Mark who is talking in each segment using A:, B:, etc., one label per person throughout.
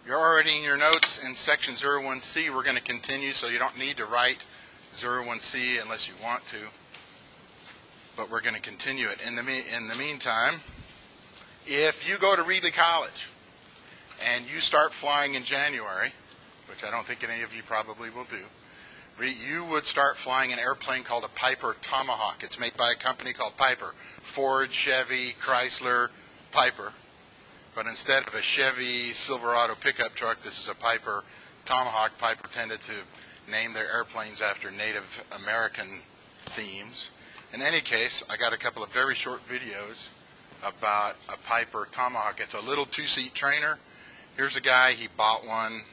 A: You're already in your notes in section 01C. We're going to continue, so you don't need to write 01C unless you want to. But we're going to continue it. In the meantime, if you go to Reedley College and you start flying in January, which I don't think any of you probably will do, you would start flying an airplane called a Piper Tomahawk. It's made by a company called Piper. Ford, Chevy, Chrysler, Piper. But instead of a Chevy Silverado pickup truck, this is a Piper Tomahawk. Piper tended to name their airplanes after Native American themes. In any case, I got a couple of very short videos about a Piper Tomahawk. It's a little two-seat trainer. Here's a guy, he bought one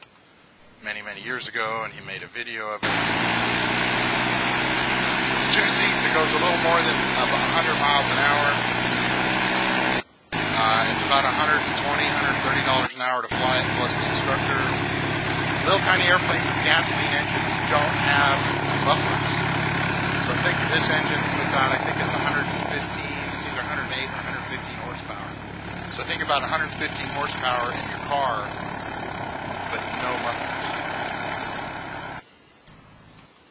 A: many years ago, and he made a video of it. It's two seats. It goes a little more than 100 miles an hour. It's about $120, $130 an hour to fly it, plus the instructor. Little tiny airplanes with gasoline engines don't have mufflers. So think of this engine puts out, I think it's 115, it's either 108 or 115 horsepower. So think about 115 horsepower in your car, but no mufflers.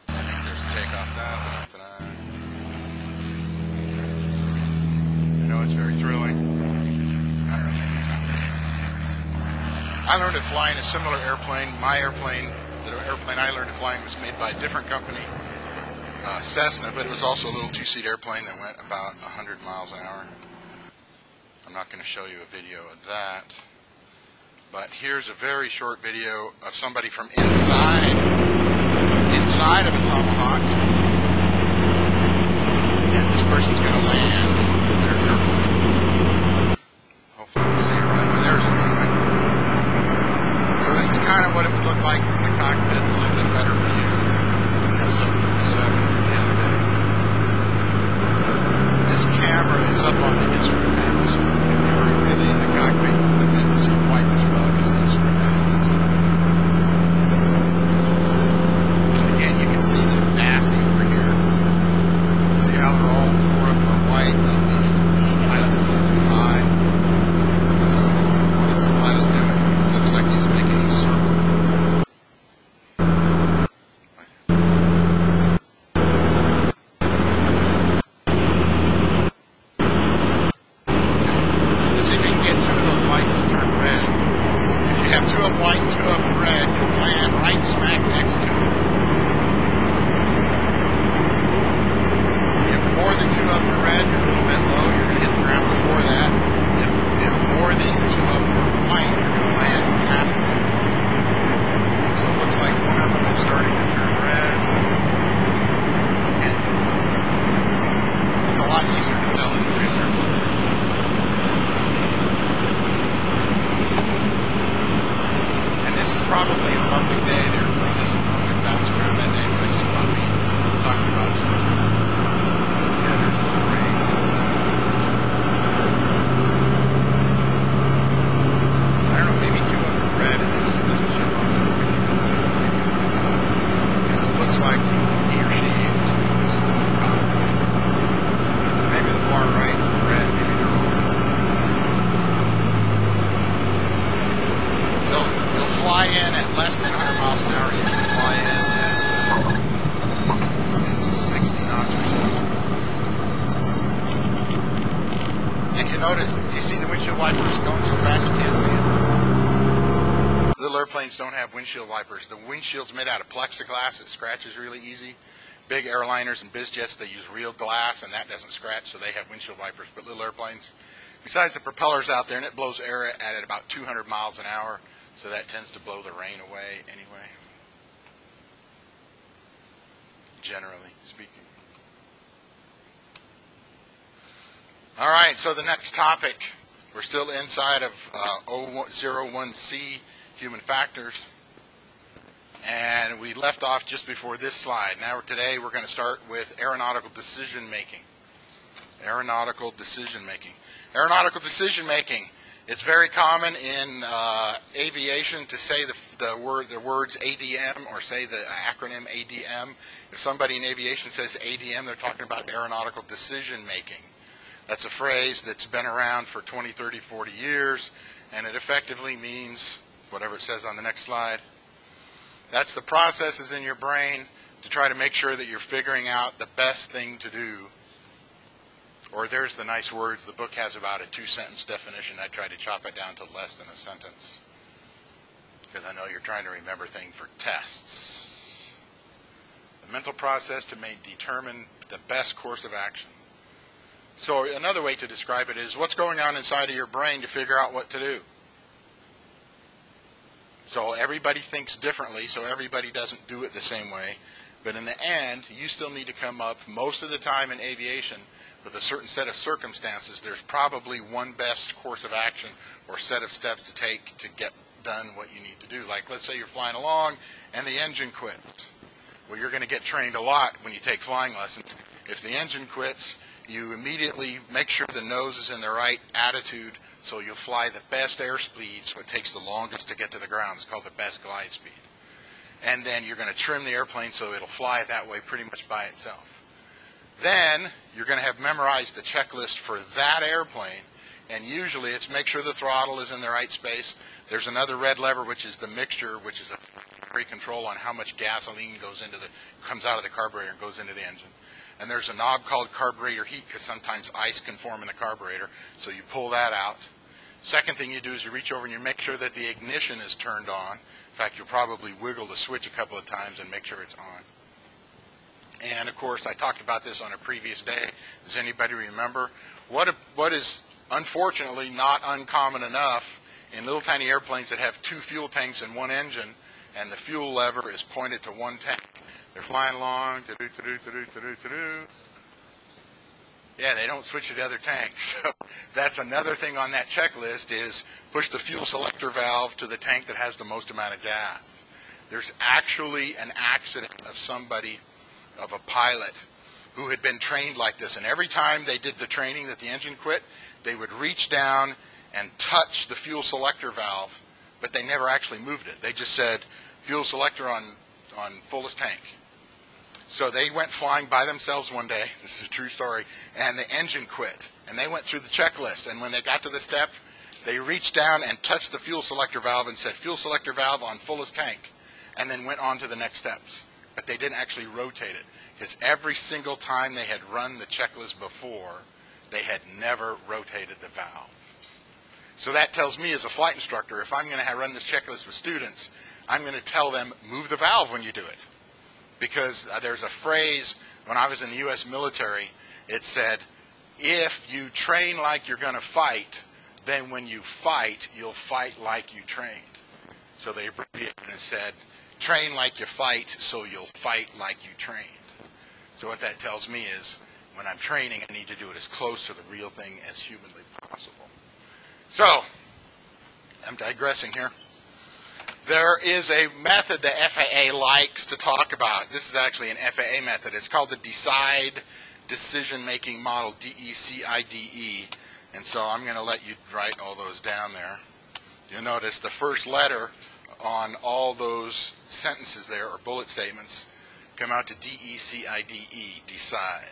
A: I think there's a takeoff now. I know it's very thrilling. I learned to fly in a similar airplane. My airplane, the airplane I learned to fly in was made by a different company, Cessna, but it was also a little two-seat airplane that went about 100 miles an hour. I'm not going to show you a video of that, but here's a very short video of somebody from inside of a Tomahawk, and this person's going to land their airplane. Hopefully we'll see it right. There's the runway. So this is kind of what it would look like from the cockpit, a little bit better view than that 747 from the other day. This camera is up on the instrument panel, so if you were really in the cockpit, you would have been able to see quite as well because the instrument panel is up. And again, you can see the VASI over here. See how they're all four of them are white, the pilot's a little too high. So what is the pilot doing? It looks like he's making a circle. Let's see if we can get two of those lights to turn red. If you have two of them white and two of them red, you'll land right smack next to it. If more than two of them are red, you're a little bit low. You're going to hit the ground before that. If more than two of them are white, you're going to land past it. So it looks like one of them is starting to turn red. Can't tell. It's a lot easier to tell in the real airplane. And this is probably a bumpy day. The airplane doesn't normally bounce around that day. When I say bumpy, I'm talking about some. Yeah, there's a little rain. I don't know, maybe two of them are red and it just doesn't show up in the picture. Because it looks like he or she is doing this cockpit. So maybe the far right red, maybe they're all red. So you'll fly in at less than 100 miles an hour. You usually fly in at 60 knots or so. And you notice, you see the windshield wipers going so fast you can't see them. Little airplanes don't have windshield wipers. The windshield's made out of plexiglass. It scratches really easy. Big airliners and biz jets, they use real glass, and that doesn't scratch, so they have windshield wipers. But little airplanes, besides the propellers out there, and it blows air at about 200 miles an hour, so that tends to blow the rain away anyway, generally speaking. All right, so the next topic, we're still inside of 01C, human factors, and we left off just before this slide. Now today we're going to start with aeronautical decision making. Aeronautical decision making. Aeronautical decision making. It's very common in aviation to say the words ADM or say the acronym ADM. If somebody in aviation says ADM, they're talking about aeronautical decision making. That's a phrase that's been around for 20, 30, 40 years. and it effectively means whatever it says on the next slide. That's the processes in your brain to try to make sure that you're figuring out the best thing to do. Or there's the nice words. The book has about a 2-sentence definition. I try to chop it down to less than a sentence, because I know you're trying to remember things for tests. The mental process to determine the best course of action. So another way to describe it is what's going on inside of your brain to figure out what to do. So everybody thinks differently, so everybody doesn't do it the same way. But in the end, you still need to come up, most of the time in aviation, with a certain set of circumstances. There's probably one best course of action or set of steps to take to get done what you need to do. Like, let's say you're flying along and the engine quits. Well, you're going to get trained a lot when you take flying lessons. If the engine quits, you immediately make sure the nose is in the right attitude, so you'll fly the best airspeed, so it takes the longest to get to the ground. It's called the best glide speed. And then you're going to trim the airplane so it'll fly that way pretty much by itself. Then you're going to have memorized the checklist for that airplane, and usually it's make sure the throttle is in the right space. There's another red lever, which is the mixture, which is a free control on how much gasoline comes out of the carburetor and goes into the engine. And there's a knob called carburetor heat, because sometimes ice can form in the carburetor, so you pull that out. Second thing you do is you reach over and you make sure that the ignition is turned on. In fact, you'll probably wiggle the switch a couple of times and make sure it's on. And of course, I talked about this on a previous day. Does anybody remember? What is unfortunately not uncommon enough in little tiny airplanes that have 2 fuel tanks and 1 engine, and the fuel lever is pointed to 1 tank. They're flying along, yeah, they don't switch to the other tank. So that's another thing on that checklist is push the fuel selector valve to the tank that has the most amount of gas. There's actually an accident of a pilot who had been trained like this, and every time they did the training that the engine quit, they would reach down and touch the fuel selector valve, but they never actually moved it. They just said, fuel selector on fullest tank. So they went flying by themselves one day, this is a true story, and the engine quit. And they went through the checklist, and when they got to the step, they reached down and touched the fuel selector valve and said, fuel selector valve on fullest tank, and then went on to the next steps. But they didn't actually rotate it, because every single time they had run the checklist before, they had never rotated the valve. So that tells me as a flight instructor, if I'm going to run this checklist with students, I'm going to tell them, move the valve when you do it. Because there's a phrase, when I was in the U.S. military, it said, if you train like you're going to fight, then when you fight, you'll fight like you trained. So they abbreviated and said, train like you fight, so you'll fight like you trained. So what that tells me is, when I'm training, I need to do it as close to the real thing as humanly possible. So, I'm digressing here. There is a method the FAA likes to talk about. This is actually an FAA method. It's called the DECIDE Decision-Making Model, DECIDE. And so I'm going to let you write all those down there. You'll notice the first letter on all those sentences there, or bullet statements, come out to DECIDE, decide.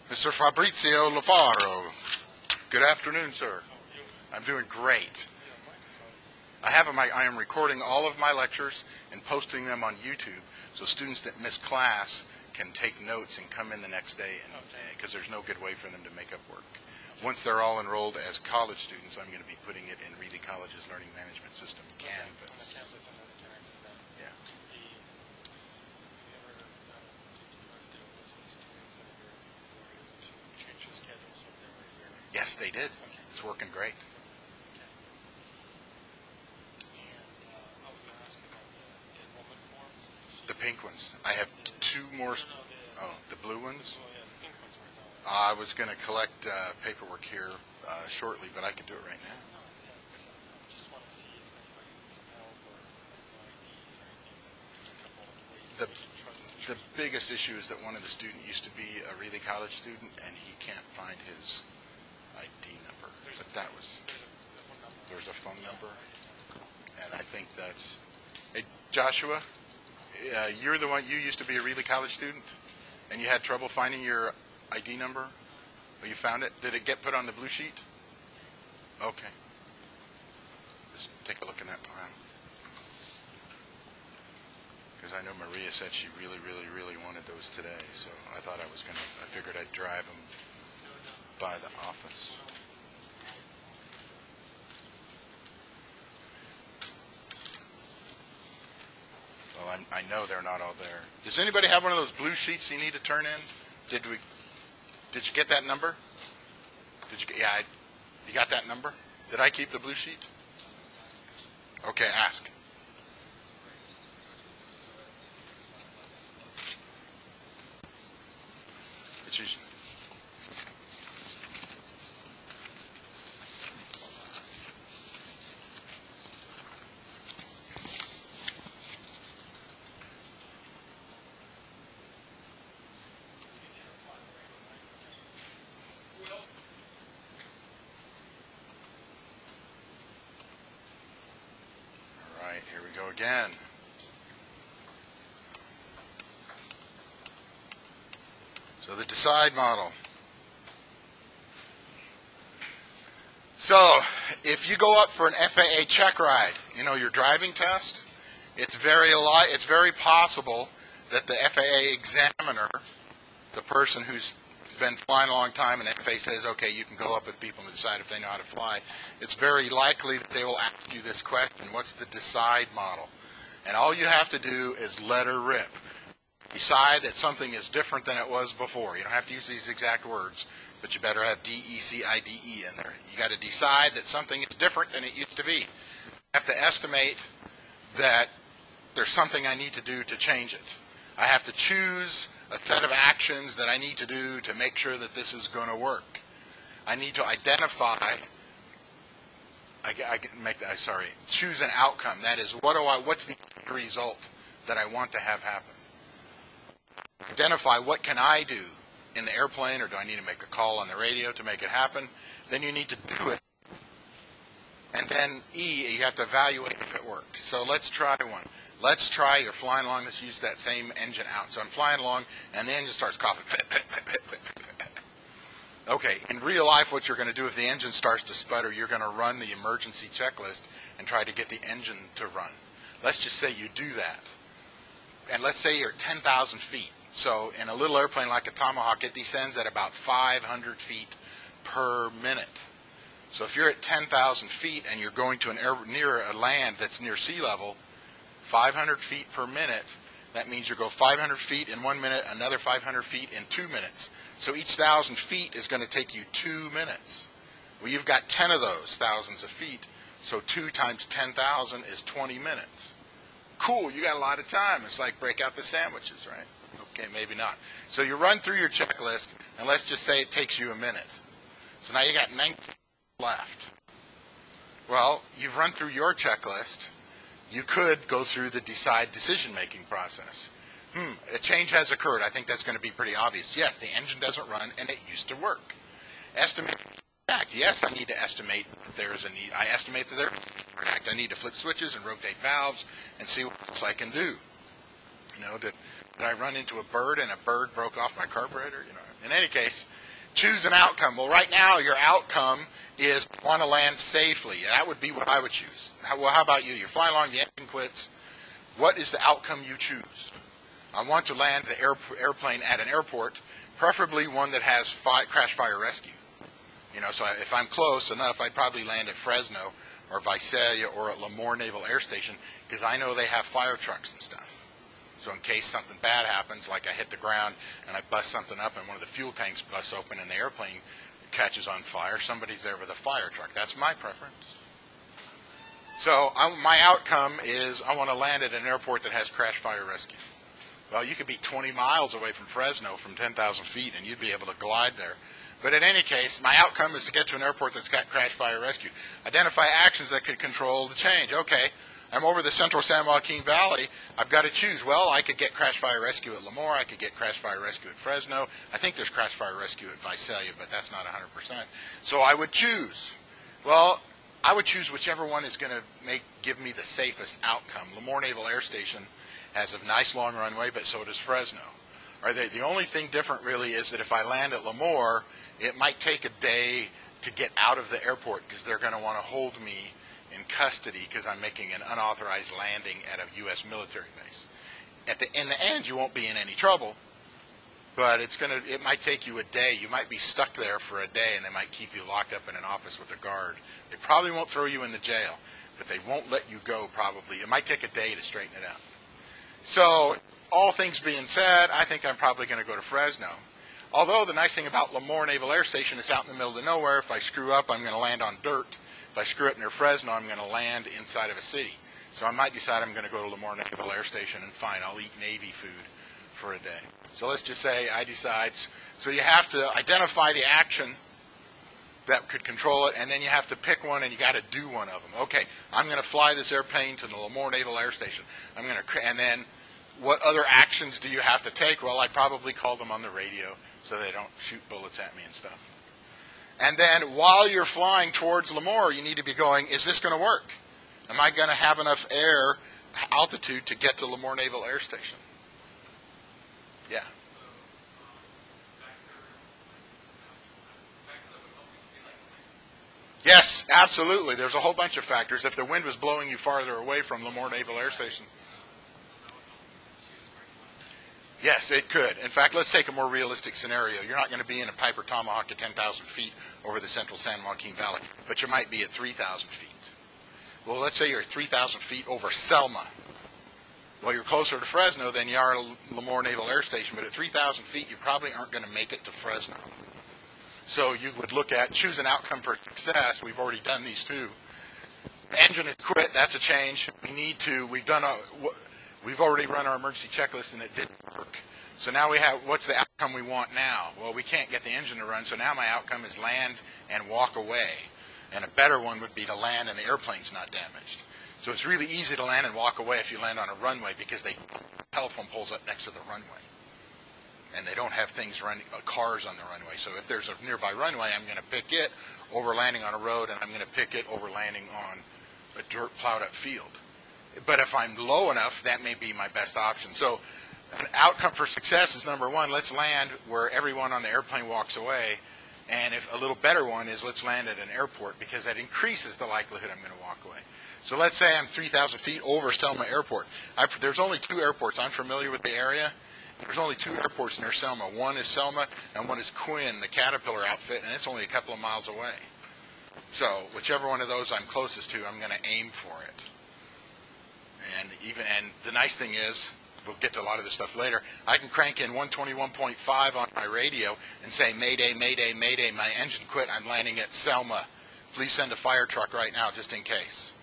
A: Mr. Fabrizio Lafaro. Good afternoon, sir. I'm doing great. I am recording all of my lectures and posting them on YouTube, so students that miss class can take notes and come in the next day, because there's no good way for them to make up work. Once they're all enrolled as college students, I'm going to be putting it in Reedy College's Learning Management System, Canvas. Yeah. Yes, they did. It's working great. The pink ones. I have two more. Oh, the blue ones? I was going to collect paperwork here shortly, but I could do it right now. The biggest issue is that one of the students used to be a Reedy College student, and he can't find his ID number. But that was, there's a phone number, and I think that's, hey, Joshua, you're the one, you used to be a Reedy College student, and you had trouble finding your ID number? Well, you found it? Did it get put on the blue sheet? Okay. Just take a look in that pile. Because I know Maria said she really, really, really wanted those today, so I thought I figured I'd drive them by the office. Well, I know they're not all there. Does anybody have one of those blue sheets you need to turn in? Did you get that number? Yeah, you got that number? Did I keep the blue sheet? Okay, ask. It's usually. All right, here we go again. So the DECIDE model. So if you go up for an FAA check ride, you know, your driving test, it's very possible that the FAA examiner, the person who's been flying a long time, and the FAA says, okay, you can go up with people and decide if they know how to fly, it's very likely that they will ask you this question: what's the DECIDE model? And all you have to do is let her rip. Decide that something is different than it was before. You don't have to use these exact words, but you better have DECIDE in there. You got to decide that something is different than it used to be. You have to estimate that there's something I need to do to change it. I have to choose a set of actions that I need to do to make sure that this is going to work. I need to identify, choose an outcome. That is, what's the result that I want to have happen? Identify what can I do in the airplane, or do I need to make a call on the radio to make it happen? Then you need to do it. And then you have to evaluate if it worked. So let's try one. Let's try, you're flying along, let's use that same engine out. So I'm flying along, and the engine starts coughing. Okay, in real life, what you're going to do if the engine starts to sputter, you're going to run the emergency checklist and try to get the engine to run. Let's just say you do that. And let's say you're at 10,000 feet. So in a little airplane like a Tomahawk, it descends at about 500 feet per minute. So if you're at 10,000 feet and you're going to near a land that's near sea level, 500 feet per minute, that means you go 500 feet in 1 minute, another 500 feet in 2 minutes. So each 1,000 feet is going to take you 2 minutes. Well, you've got 10 of those thousands of feet, so 2 times 10,000 is 20 minutes. Cool, you got a lot of time. It's like break out the sandwiches, right? Okay, maybe not. So you run through your checklist, and let's just say it takes you a minute. So now you got 19 left. Well, you've run through your checklist. You could go through the DECIDE decision-making process. A change has occurred. I think that's going to be pretty obvious. Yes, the engine doesn't run, and it used to work. Estimate impact. Yes, I need to estimate that there's a need. I estimate that there's an impact. I need to flip switches and rotate valves and see what else I can do. You know, did I run into a bird and a bird broke off my carburetor? You know, in any case, choose an outcome. Well, right now your outcome is want to land safely. That would be what I would choose. Well, how about you? You're flying along, the engine quits. What is the outcome you choose? I want to land the airplane at an airport, preferably one that has crash fire rescue. You know, so if I'm close enough, I'd probably land at Fresno or Visalia or at Lemoore Naval Air Station, because I know they have fire trucks and stuff. So in case something bad happens, like I hit the ground and I bust something up and one of the fuel tanks busts open and the airplane catches on fire, somebody's there with a fire truck. That's my preference. So my outcome is I want to land at an airport that has crash fire rescue. Well, you could be 20 miles away from Fresno from 10,000 feet and you'd be able to glide there. But in any case, my outcome is to get to an airport that's got crash fire rescue. Identify actions that could control the change. Okay, I'm over the central San Joaquin Valley. I've got to choose. Well, I could get crash fire rescue at Lemoore. I could get crash fire rescue at Fresno. I think there's crash fire rescue at Visalia, but that's not 100%. So I would choose. Well, I would choose whichever one is going to give me the safest outcome. Lemoore Naval Air Station has a nice long runway, but so does Fresno. The only thing different really is that if I land at Lemoore, it might take a day to get out of the airport because they're going to want to hold me in custody because I'm making an unauthorized landing at a U.S. military base. In the end, you won't be in any trouble, but it might take you a day. You might be stuck there for a day, and they might keep you locked up in an office with a guard. They probably won't throw you in the jail, but they won't let you go probably. It might take a day to straighten it out. So all things being said, I think I'm probably going to go to Fresno. Although the nice thing about Lemoore Naval Air Station is out in the middle of nowhere. If I screw up, I'm going to land on dirt. If I screw up near Fresno, I'm going to land inside of a city. So I might decide I'm going to go to Lemoore Naval Air Station and fine, I'll eat Navy food for a day. So let's just say I decide. So you have to identify the action that could control it, and then you have to pick one, and you got to do one of them. Okay, I'm going to fly this airplane to the Lemoore Naval Air Station. And then what other actions do you have to take? Well, I'd probably call them on the radio so they don't shoot bullets at me and stuff. And then while you're flying towards Lemoore, you need to be going, is this going to work? Am I going to have enough air altitude to get to Lemoore Naval Air Station? Yeah. Yes, absolutely. There's a whole bunch of factors. If the wind was blowing you farther away from Lemoore Naval Air Station. Yes, it could. In fact, let's take a more realistic scenario. You're not going to be in a Piper Tomahawk at 10,000 feet over the central San Joaquin Valley, but you might be at 3,000 feet. Well, let's say you're 3,000 feet over Selma. Well, you're closer to Fresno than you are to Lemoore Naval Air Station, but at 3,000 feet, you probably aren't going to make it to Fresno. So you would look at, choose an outcome for success. We've already done these two. Engine is quit. That's a change. We've already run our emergency checklist and it didn't work. So now what's the outcome we want now? Well, we can't get the engine to run, so now my outcome is land and walk away. And a better one would be to land and the airplane's not damaged. So it's really easy to land and walk away if you land on a runway because they telephone poles up next to the runway. And they don't have cars on the runway. So if there's a nearby runway, I'm going to pick it over landing on a road, and I'm going to pick it over landing on a dirt plowed up field. But if I'm low enough, that may be my best option. So an outcome for success is number one, let's land where everyone on the airplane walks away. And if a little better one is let's land at an airport because that increases the likelihood I'm going to walk away. So let's say I'm 3,000 feet over Selma Airport. There's only two airports. I'm familiar with the area. There's only two airports near Selma. One is Selma and one is Quinn, the Caterpillar outfit, and it's only a couple of miles away. So whichever one of those I'm closest to, I'm going to aim for it. And the nice thing is, we'll get to a lot of this stuff later, I can crank in 121.5 on my radio and say, Mayday, Mayday, Mayday, my engine quit, I'm landing at Selma. Please send a fire truck right now just in case.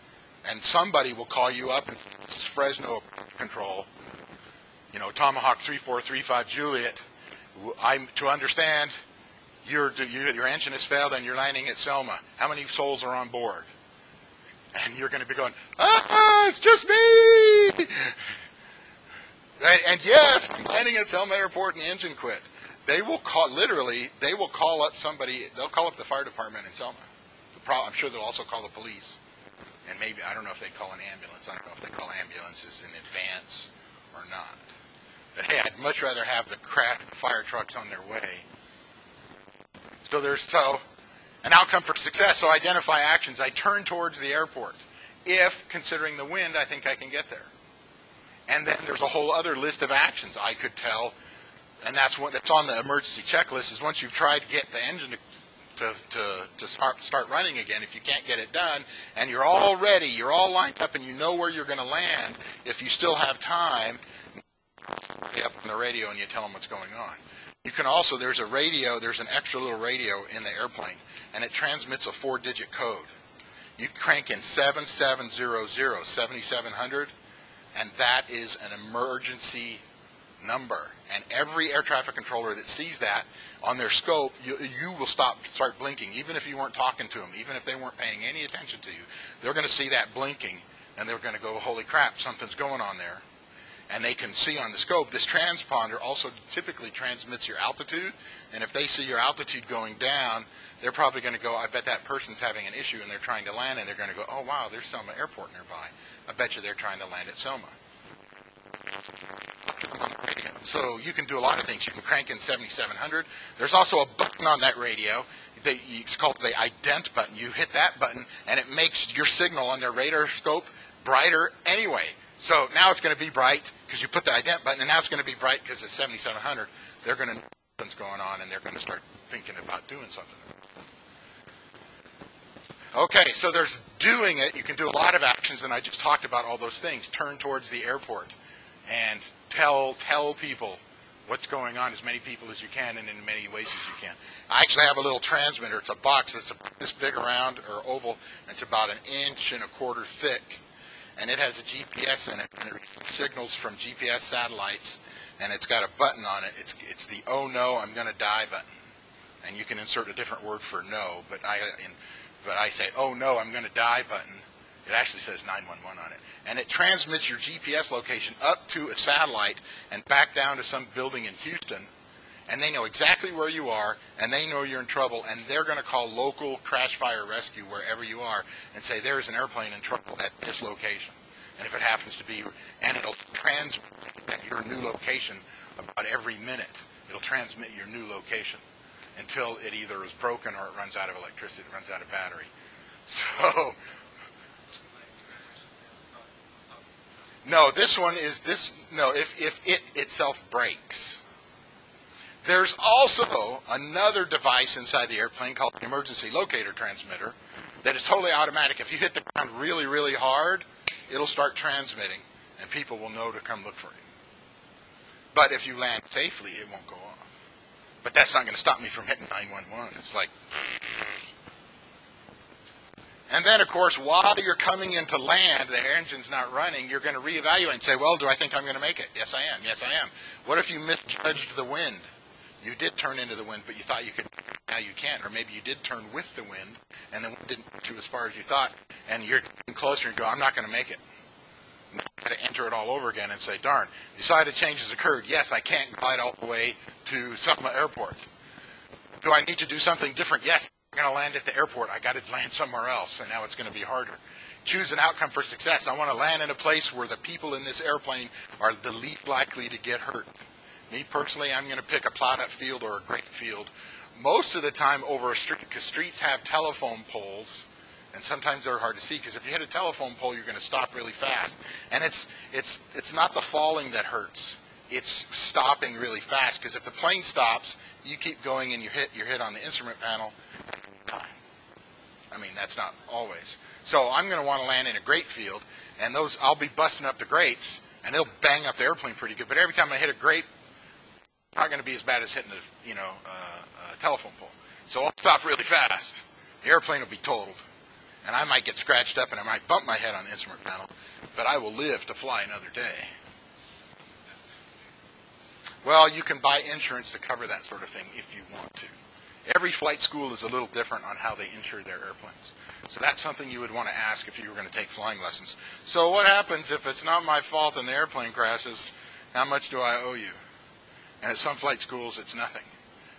A: And somebody will call you up and this is Fresno control. Tomahawk 3435 Juliet. To understand, your engine has failed and you're landing at Selma. How many souls are on board? And you're going to be going, it's just me! And yes, I'm landing at Selma Airport and the engine quit. They will call up somebody, they'll call up the fire department in Selma. I'm sure they'll also call the police. And maybe, I don't know if they call an ambulance. I don't know if they call ambulances in advance or not. But hey, I'd much rather have the fire trucks on their way So an outcome for success. So identify actions. I turn towards the airport. If, considering the wind, I think I can get there. And then there's a whole other list of actions I could tell, and that's on the emergency checklist, is once you've tried to get the engine to start running again, if you can't get it done, and you're all ready, you're all lined up, and you know where you're going to land, if you still have time, you up on the radio and you tell them what's going on. You can also, there's an extra little radio in the airplane, and it transmits a 4-digit code. You crank in 7700, 7700, and that is an emergency number. And every air traffic controller that sees that on their scope, you will start blinking, even if you weren't talking to them, even if they weren't paying any attention to you. They're going to see that blinking, and they're going to go, holy crap, something's going on there. And they can see on the scope. This transponder also typically transmits your altitude, and if they see your altitude going down, they're probably going to go, I bet that person's having an issue and they're trying to land, and they're going to go, oh wow, there's Selma Airport nearby. I bet you they're trying to land at Selma. So you can do a lot of things. You can crank in 7700. There's also a button on that radio. It's called the ident button. You hit that button, and it makes your signal on their radar scope brighter anyway. So now it's going to be bright because you put the ident button, and now it's going to be bright because it's 7700. They're going to know what's going on, and they're going to start thinking about doing something. Okay, so there's doing it. You can do a lot of actions, and I just talked about all those things. Turn towards the airport and tell people what's going on, as many people as you can and in many ways as you can. I actually have a little transmitter. It's a box that's this big around or oval. It's about 1.25 inches thick, and it has a GPS in it, and it signals from GPS satellites, and it's got a button on it. It's the "Oh no, I'm going to die" button, and you can insert a different word for no, but I say, "Oh no, I'm going to die" button. It actually says 911 on it. And it transmits your GPS location up to a satellite and back down to some building in Houston. And they know exactly where you are, and they know you're in trouble, and they're going to call local crash fire rescue wherever you are and say, there's an airplane in trouble at this location. And if it happens to be, and it'll transmit your new location about every minute. It'll transmit your new location until it either is broken or it runs out of electricity, it runs out of battery. So, no, this one is this. No, if it itself breaks. There's also another device inside the airplane called the emergency locator transmitter that is totally automatic. If you hit the ground really, really hard, it'll start transmitting, and people will know to come look for you. But if you land safely, it won't go off. But that's not going to stop me from hitting 911. It's like... And then, of course, while you're coming into land, the engine's not running, you're going to reevaluate and say, well, do I think I'm going to make it? Yes, I am. Yes, I am. What if you misjudged the wind? You did turn into the wind, but you thought you could. Now you can't. Or maybe you did turn with the wind, and the wind didn't push you as far as you thought, and you're getting closer and go, I'm not going to make it. You got to enter it all over again and say, darn, decided change has occurred. Yes, I can't glide all the way to Selma Airport. Do I need to do something different? Yes, I'm going to land at the airport. I got to land somewhere else, and now it's going to be harder. Choose an outcome for success. I want to land in a place where the people in this airplane are the least likely to get hurt. Me personally, I'm going to pick a plowed up field or a grape field. Most of the time over a street, because streets have telephone poles, and sometimes they're hard to see, because if you hit a telephone pole, you're going to stop really fast. And it's not the falling that hurts. It's stopping really fast, because if the plane stops, you keep going and you hit on the instrument panel. I mean, that's not always. So I'm going to want to land in a grape field, and I'll be busting up the grapes, and they'll bang up the airplane pretty good. But every time I hit a grape, it's not going to be as bad as hitting a telephone pole. So I'll stop really fast. The airplane will be totaled, and I might get scratched up, and I might bump my head on the instrument panel, but I will live to fly another day. Well, you can buy insurance to cover that sort of thing if you want to. Every flight school is a little different on how they insure their airplanes. So that's something you would want to ask if you were going to take flying lessons. So what happens if it's not my fault and the airplane crashes? How much do I owe you? And at some flight schools, it's nothing.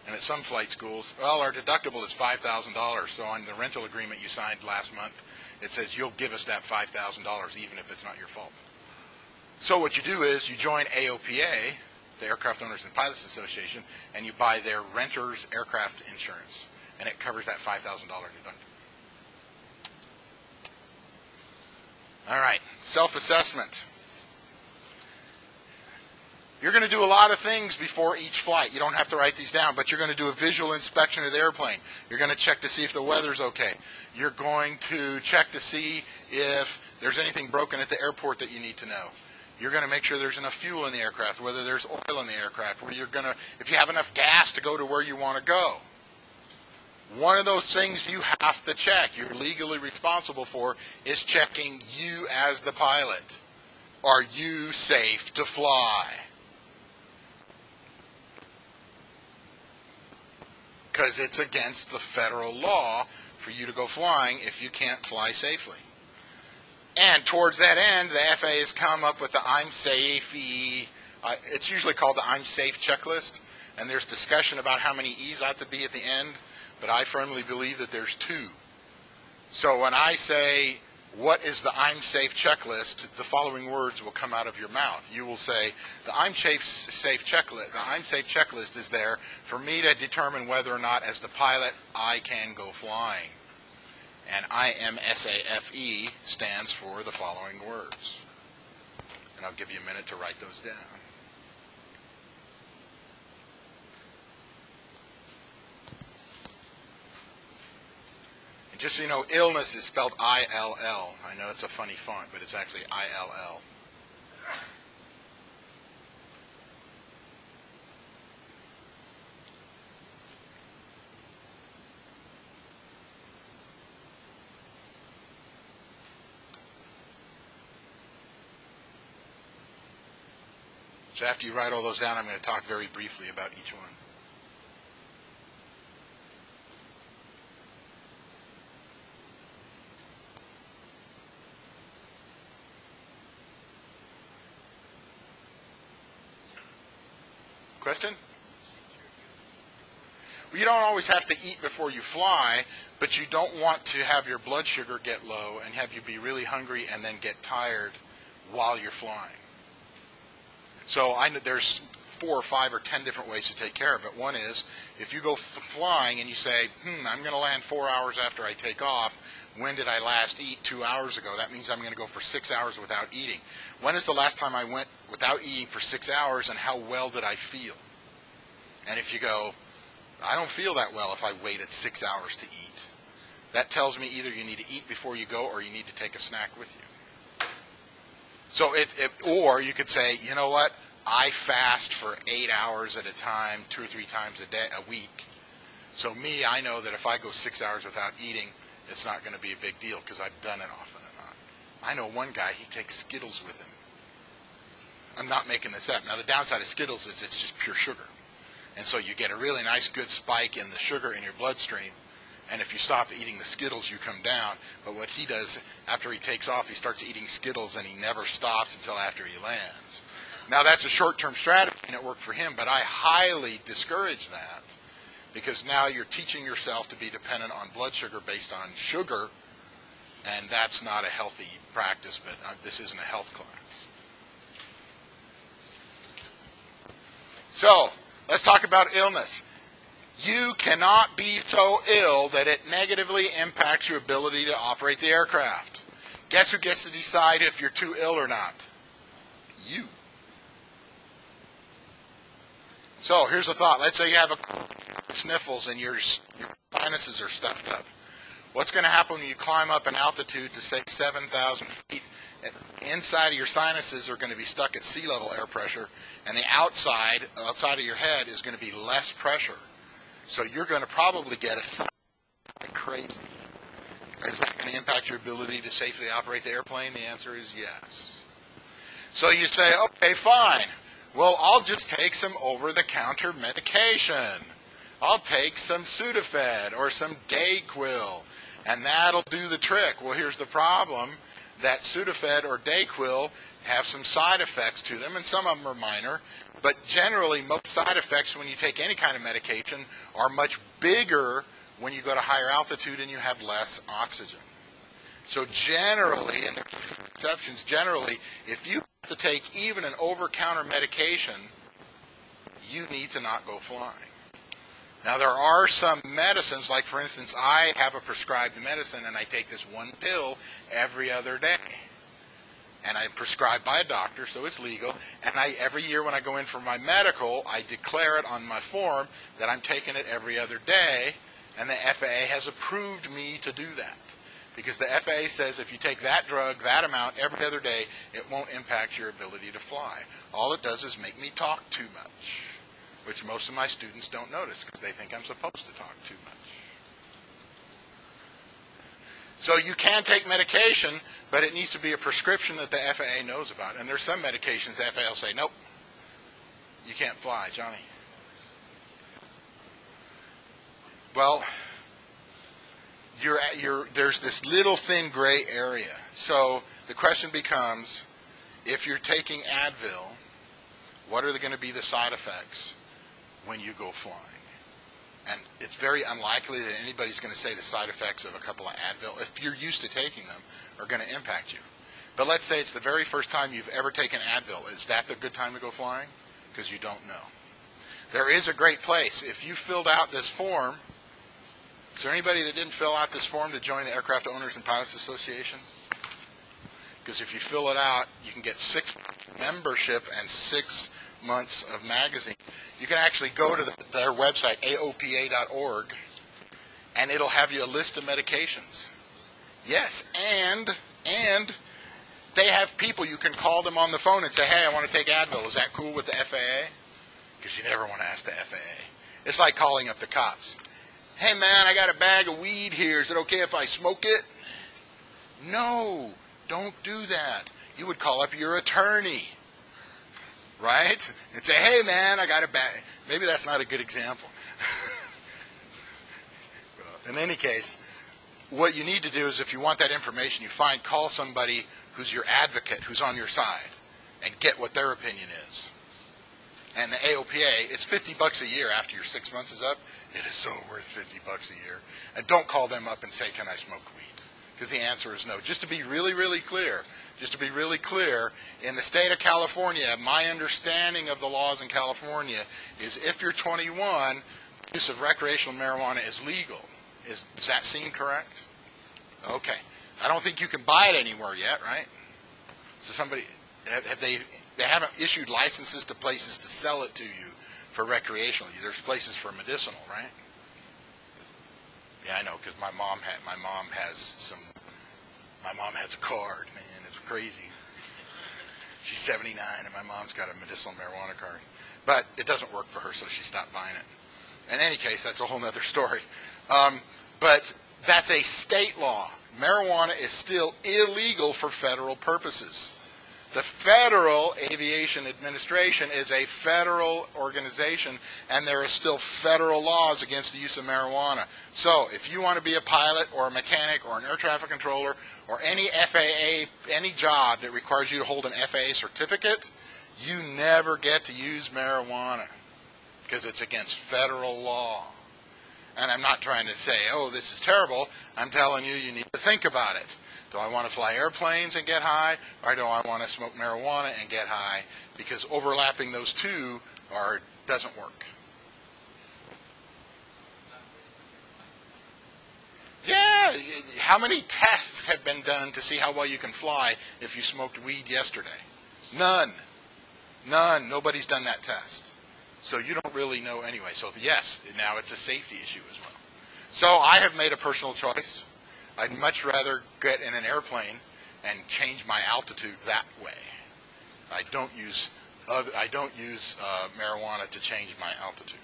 A: And at some flight schools, well, our deductible is $5,000. So on the rental agreement you signed last month, it says you'll give us that $5,000 even if it's not your fault. So what you do is you join AOPA, the Aircraft Owners and Pilots Association, and you buy their renter's aircraft insurance. and it covers that $5,000 deductible. All right, self-assessment. You're going to do a lot of things before each flight. You don't have to write these down, but you're going to do a visual inspection of the airplane. You're going to check to see if the weather's okay. You're going to check to see if there's anything broken at the airport that you need to know. You're going to make sure there's enough fuel in the aircraft, whether there's oil in the aircraft, where you're going to, if you have enough gas to go to where you want to go. One of those things you have to check, you're legally responsible for, is checking you as the pilot. Are you safe to fly? Because it's against the federal law for you to go flying if you can't fly safely. And towards that end, the FAA has come up with the I'm Safe, it's usually called the I'm Safe checklist, and there's discussion about how many E's ought to be at the end, but I firmly believe that there's 2. So when I say, what is the I'm Safe checklist, the following words will come out of your mouth. You will say, the I'm Safe checklist is there for me to determine whether or not, as the pilot, I can go flying. And IMSAFE stands for the following words. And I'll give you a minute to write those down. And just so you know, illness is spelled I-L-L. I know it's a funny font, but it's actually I-L-L. So after you write all those down, I'm going to talk very briefly about each one. Question? Well, you don't always have to eat before you fly, but you don't want to have your blood sugar get low and have you be really hungry and then get tired while you're flying. So I know there's 4 or 5 or 10 different ways to take care of it. One is, if you go flying and you say, I'm going to land 4 hours after I take off, when did I last eat? 2 hours ago. That means I'm going to go for 6 hours without eating. When is the last time I went without eating for 6 hours, and how well did I feel? And if you go, I don't feel that well if I waited 6 hours to eat, that tells me either you need to eat before you go or you need to take a snack with you. So or you could say, you know what? I fast for 8 hours at a time, 2 or 3 times a week. So I know that if I go 6 hours without eating, it's not going to be a big deal because I've done it often enough. I know one guy, he takes Skittles with him. I'm not making this up. Now, the downside of Skittles is it's just pure sugar. And so you get a really nice good spike in the sugar in your bloodstream. And if you stop eating the Skittles, you come down. But what he does, after he takes off, he starts eating Skittles, and he never stops until after he lands. Now, that's a short-term strategy, and it worked for him, but I highly discourage that because now you're teaching yourself to be dependent on blood sugar based on sugar, and that's not a healthy practice, but this isn't a health class. So, let's talk about illness. You cannot be so ill that it negatively impacts your ability to operate the aircraft. Guess who gets to decide if you're too ill or not? You. So here's a thought. Let's say you have a sniffles and your sinuses are stuffed up. What's going to happen when you climb up an altitude to, say, 7,000 feet? Inside of your sinuses are going to be stuck at sea level air pressure, and the outside of your head is going to be less pressure. So you're going to probably get a sinus like crazy. Is that going to impact your ability to safely operate the airplane? The answer is yes. So you say, okay, fine. Well, I'll just take some over-the-counter medication. I'll take some Sudafed or some Dayquil, and that'll do the trick. Well, here's the problem, that Sudafed or Dayquil have some side effects to them, and some of them are minor, but generally most side effects when you take any kind of medication are much bigger when you go to higher altitude and you have less oxygen. So generally, and there are exceptions, generally, if you have to take even an over-counter medication, you need to not go flying. Now, there are some medicines, like for instance, I have a prescribed medicine and I take this one pill every other day. And I'm prescribed by a doctor, so it's legal. And every year when I go in for my medical, I declare it on my form that I'm taking it every other day, and the FAA has approved me to do that. Because the FAA says if you take that drug, that amount, every other day, it won't impact your ability to fly. All it does is make me talk too much, which most of my students don't notice because they think I'm supposed to talk too much. So you can take medication, but it needs to be a prescription that the FAA knows about. And there's some medications the FAA will say, nope, you can't fly, Johnny. Well, there's this little thin gray area. So the question becomes, if you're taking Advil, what are going to be the side effects when you go flying? And it's very unlikely that anybody's going to say the side effects of a couple of Advil, if you're used to taking them, are going to impact you. But let's say it's the very first time you've ever taken Advil. Is that the good time to go flying? Because you don't know. There is a great place. If you filled out this form, is there anybody that didn't fill out this form to join the Aircraft Owners and Pilots Association? Because if you fill it out, you can get 6 membership and 6 months of magazine. You can actually go to their website, aopa.org, and it'll have you a list of medications. Yes, and they have people, you can call them on the phone and say, hey, I want to take Advil. Is that cool with the FAA? Because you never want to ask the FAA. It's like calling up the cops. Hey, man, I got a bag of weed here. Is it okay if I smoke it? No, don't do that. You would call up your attorney, right? And say, hey, man, I got a bag. Maybe that's not a good example. In any case, what you need to do is if you want that information, call somebody who's your advocate, who's on your side, and get what their opinion is. And the AOPA, it's $50 a year after your 6 months is up. It is so worth $50 a year. And don't call them up and say, can I smoke weed? Because the answer is no. Just to be really, really clear, in the state of California, my understanding of the laws in California is if you're 21, use of recreational marijuana is legal. Does that seem correct? Okay. I don't think you can buy it anywhere yet, right? So they haven't issued licenses to places to sell it to you for recreational. There's places for medicinal, right? Yeah, I know, because my mom has a card, man. It's crazy. She's 79, and my mom's got a medicinal marijuana card. But it doesn't work for her, so she stopped buying it. In any case, that's a whole other story. But that's a state law. Marijuana is still illegal for federal purposes. The Federal Aviation Administration is a federal organization, and there are still federal laws against the use of marijuana. So if you want to be a pilot or a mechanic or an air traffic controller or any FAA, any job that requires you to hold an FAA certificate, you never get to use marijuana because it's against federal law. And I'm not trying to say, oh, this is terrible. I'm telling you, you need to think about it. Do I want to fly airplanes and get high, or do I want to smoke marijuana and get high? Because overlapping those two doesn't work. Yeah, how many tests have been done to see how well you can fly if you smoked weed yesterday? None. Nobody's done that test. So you don't really know anyway. So yes, now it's a safety issue as well. So I have made a personal choice. I'd much rather get in an airplane and change my altitude that way. I don't use marijuana to change my altitude.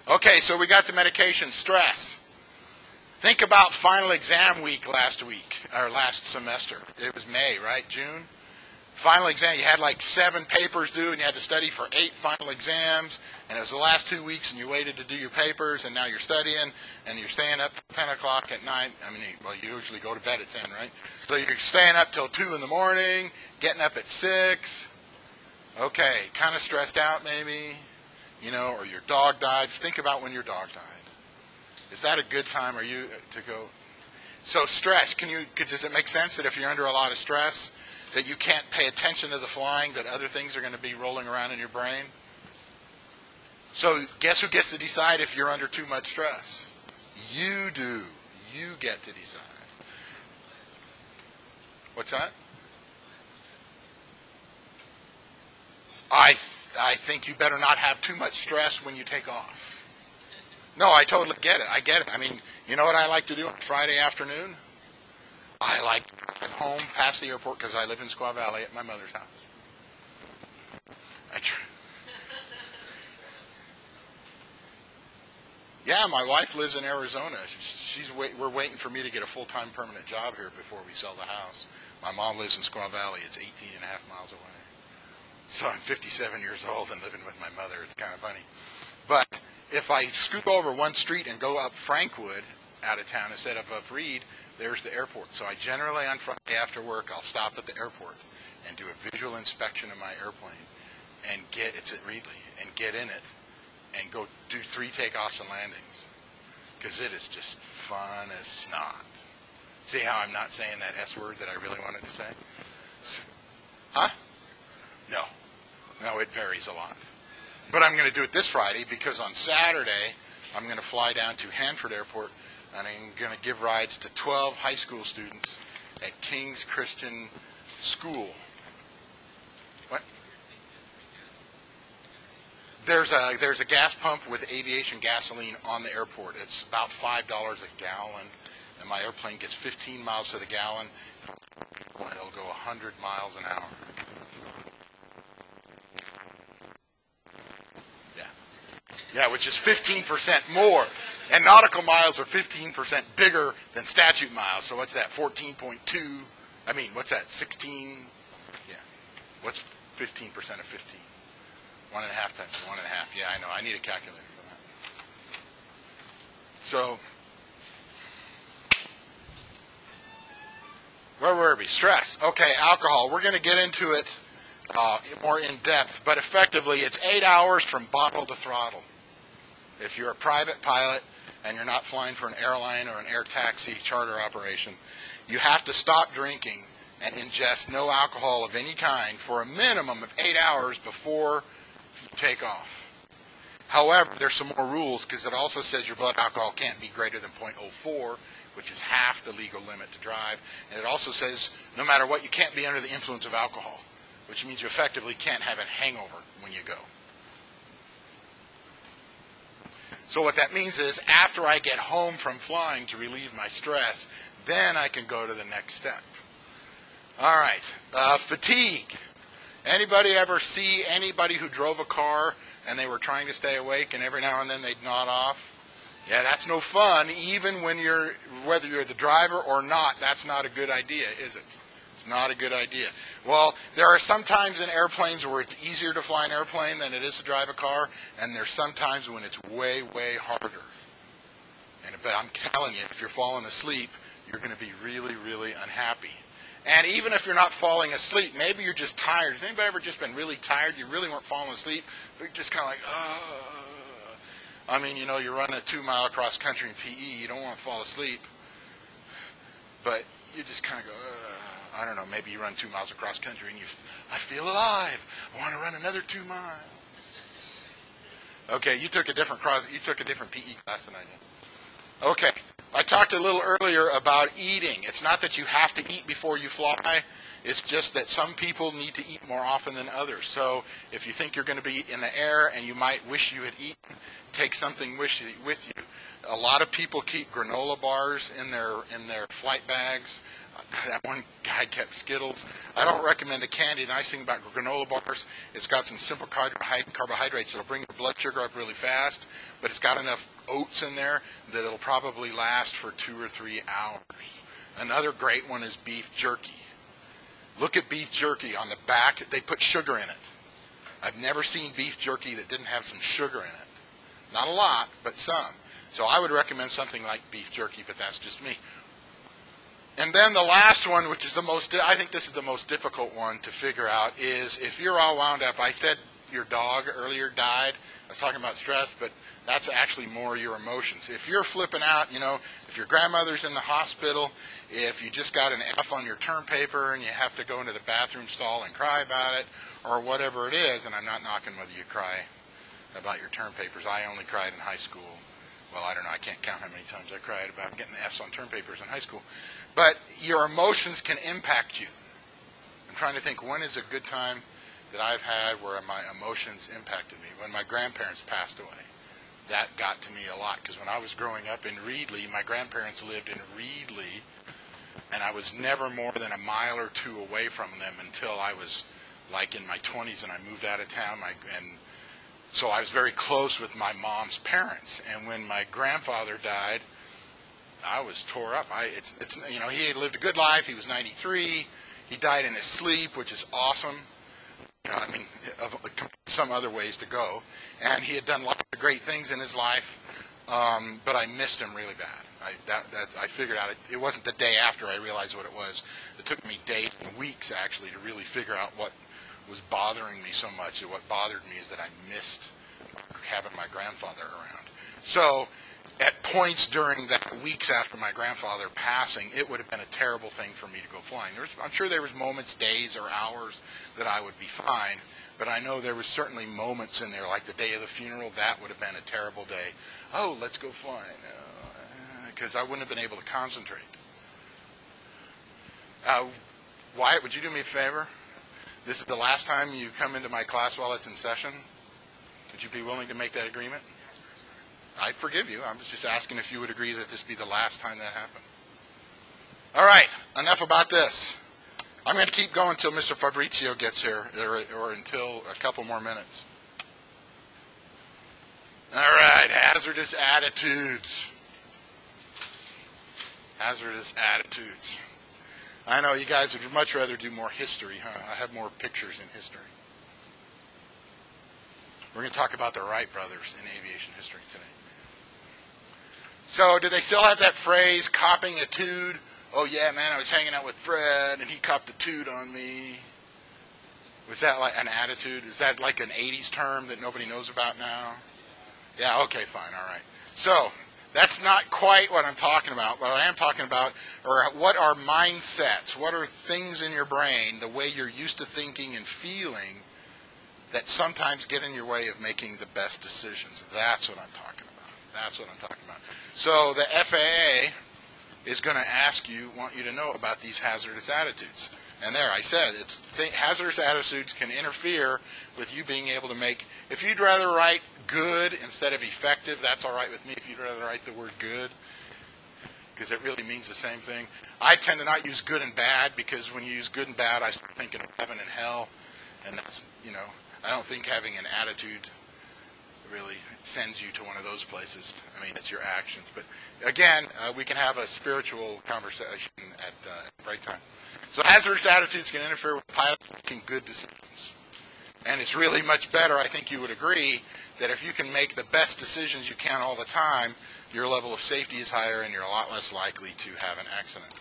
A: Okay, so we got the medication. Stress. Think about final exam week last semester. It was May, right? June? Final exam, you had like 7 papers due, and you had to study for 8 final exams, and it was the last 2 weeks, and you waited to do your papers, and now you're studying, and you're staying up till 10 o'clock at night. You usually go to bed at 10, right? So you're staying up till 2 in the morning, getting up at 6. Okay, kind of stressed out maybe, or your dog died. Think about when your dog died. Is that a good time to go? So stress, does it make sense that if you're under a lot of stress, that you can't pay attention to the flying, that other things are going to be rolling around in your brain? So guess who gets to decide if you're under too much stress? You do. You get to decide. What's that? I think you better not have too much stress when you take off. No, I totally get it. I get it. I mean, you know what I like to do on Friday afternoon? I like to get home past the airport because I live in Squaw Valley at my mother's house. Yeah, my wife lives in Arizona. We're waiting for me to get a full-time permanent job here before we sell the house. My mom lives in Squaw Valley. It's 18 and a half miles away. So I'm 57 years old and living with my mother. It's kind of funny. But if I scoot over one street and go up Frankwood out of town instead of up Reed, there's the airport. So I generally, on Friday after work, I'll stop at the airport and do a visual inspection of my airplane and it's at Reedley, and get in it and go do 3 takeoffs and landings because it is just fun as snot. See how I'm not saying that S word that I really wanted to say? Huh? No, it varies a lot. But I'm going to do it this Friday because on Saturday I'm going to fly down to Hanford Airport and I'm going to give rides to 12 high school students at King's Christian School. What? There's a gas pump with aviation gasoline on the airport. It's about $5 a gallon, and my airplane gets 15 miles to the gallon. It'll go 100 miles an hour. Yeah, which is 15% more. And nautical miles are 15% bigger than statute miles. So what's that, 14.2? I mean, what's that, 16? Yeah. What's 15% of 15? 1.5 times 1.5. Yeah, I know. I need a calculator for that. So, where were we? Stress. Okay, alcohol. We're going to get into it more in depth. But effectively, it's 8 hours from bottle to throttle. If you're a private pilot and you're not flying for an airline or an air taxi charter operation, you have to stop drinking and ingest no alcohol of any kind for a minimum of 8 hours before you take off. However, there's some more rules because it also says your blood alcohol can't be greater than 0.04, which is half the legal limit to drive. And it also says no matter what, you can't be under the influence of alcohol, which means you effectively can't have a hangover when you go. So what that means is after I get home from flying to relieve my stress, then I can go to the next step. All right, fatigue. Anybody ever see anybody who drove a car and they were trying to stay awake and every now and then they'd nod off? Yeah, that's no fun. Even when whether you're the driver or not, that's not a good idea, is it? It's not a good idea. Well, there are some times in airplanes where it's easier to fly an airplane than it is to drive a car, and there's some times when it's way, way harder. But I'm telling you, if you're falling asleep, you're going to be really, really unhappy. And even if you're not falling asleep, maybe you're just tired. Has anybody ever just been really tired? You really weren't falling asleep, but you're just kind of like, I mean, you know, you run a 2-mile cross country in PE, you don't want to fall asleep, but you just kind of go, I don't know, maybe you run 2 miles across country and I feel alive. I want to run another 2 miles. Okay, you took a different PE class than I did. Okay, I talked a little earlier about eating. It's not that you have to eat before you fly. It's just that some people need to eat more often than others. So if you think you're going to be in the air and you might wish you had eaten, take something with you. A lot of people keep granola bars in their flight bags. That one guy kept Skittles. I don't recommend the candy. The nice thing about granola bars, it's got some simple carbohydrates that'll bring your blood sugar up really fast, but it's got enough oats in there that it'll probably last for 2 or 3 hours. Another great one is beef jerky. Look at beef jerky. On the back, they put sugar in it. I've never seen beef jerky that didn't have some sugar in it. Not a lot, but some. So I would recommend something like beef jerky, but that's just me. And then the last one, which is I think this is the most difficult one to figure out, is if you're all wound up. I said your dog earlier died. I was talking about stress, but that's actually more your emotions. If you're flipping out, you know, if your grandmother's in the hospital, if you just got an F on your term paper and you have to go into the bathroom stall and cry about it, or whatever it is, and I'm not knocking whether you cry about your term papers. I only cried in high school. Well, I don't know. I can't count how many times I cried about getting F's on term papers in high school. But your emotions can impact you. I'm trying to think, when is a good time that I've had where my emotions impacted me? When my grandparents passed away. That got to me a lot, because when I was growing up in Reedley, my grandparents lived in Reedley, and I was never more than a mile or two away from them until I was like in my 20s and I moved out of town. And so I was very close with my mom's parents. And when my grandfather died, I was tore up. You know, he had lived a good life. He was 93. He died in his sleep, which is awesome. I mean, some other ways to go. And he had done lots of great things in his life, but I missed him really bad. I figured out it wasn't the day after I realized what it was. It took me days and weeks, actually, to really figure out what was bothering me so much. And what bothered me is that I missed having my grandfather around. So at points during that weeks after my grandfather passing, it would have been a terrible thing for me to go flying. I'm sure there was moments, days, or hours that I would be fine, but I know there was certainly moments in there, like the day of the funeral. That would have been a terrible day. Oh, let's go flying, because I wouldn't have been able to concentrate. Wyatt, would you do me a favor? This is the last time you come into my class while it's in session. Would you be willing to make that agreement? I forgive you. I was just asking if you would agree that this be the last time that happened. All right, enough about this. I'm going to keep going until Mr. Fabrizio gets here, or until a couple more minutes. All right, hazardous attitudes. Hazardous attitudes. I know you guys would much rather do more history, huh? I have more pictures in history. We're going to talk about the Wright brothers in aviation history today. So, do they still have that phrase, copping a tood? Oh yeah, man, I was hanging out with Fred, and he copped a tood on me. Was that like an attitude? Is that like an 80s term that nobody knows about now? Yeah, okay, fine, all right. So, that's not quite what I'm talking about. What I am talking about are what are mindsets, what are things in your brain, the way you're used to thinking and feeling, that sometimes get in your way of making the best decisions. That's what I'm talking about. That's what I'm talking about. So the FAA is going to want you to know about these hazardous attitudes. And there, I said, hazardous attitudes can interfere with you being able to make, if you'd rather write good instead of effective, that's all right with me if you'd rather write the word good, because it really means the same thing. I tend to not use good and bad, because when you use good and bad, I start thinking of heaven and hell, and that's, you know, I don't think having an attitude really sends you to one of those places. I mean, it's your actions. But again, we can have a spiritual conversation at break time. So hazardous attitudes can interfere with pilots making good decisions. And it's really much better, I think you would agree, that if you can make the best decisions you can all the time, your level of safety is higher and you're a lot less likely to have an accident.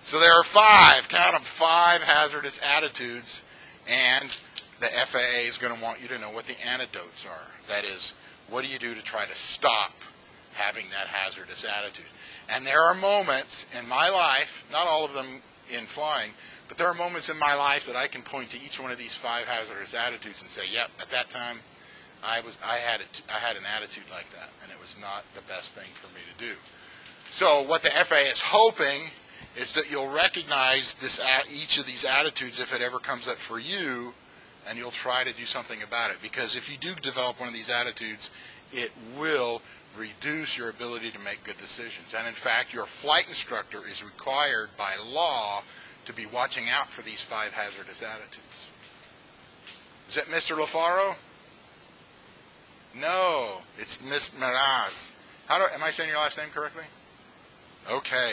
A: So there are 5, count them, 5 hazardous attitudes, and the FAA is going to want you to know what the antidotes are. That is, what do you do to try to stop having that hazardous attitude? And there are moments in my life, not all of them in flying, but there are moments in my life that I can point to each one of these 5 hazardous attitudes and say, yep, at that time I had an attitude like that, and it was not the best thing for me to do. So what the FAA is hoping is that you'll recognize each of these attitudes if it ever comes up for you, and you'll try to do something about it. Because if you do develop one of these attitudes, it will reduce your ability to make good decisions. And in fact, your flight instructor is required by law to be watching out for these 5 hazardous attitudes. Is it Mr. LaFaro? No, it's Miss Meraz. Am I saying your last name correctly? Okay.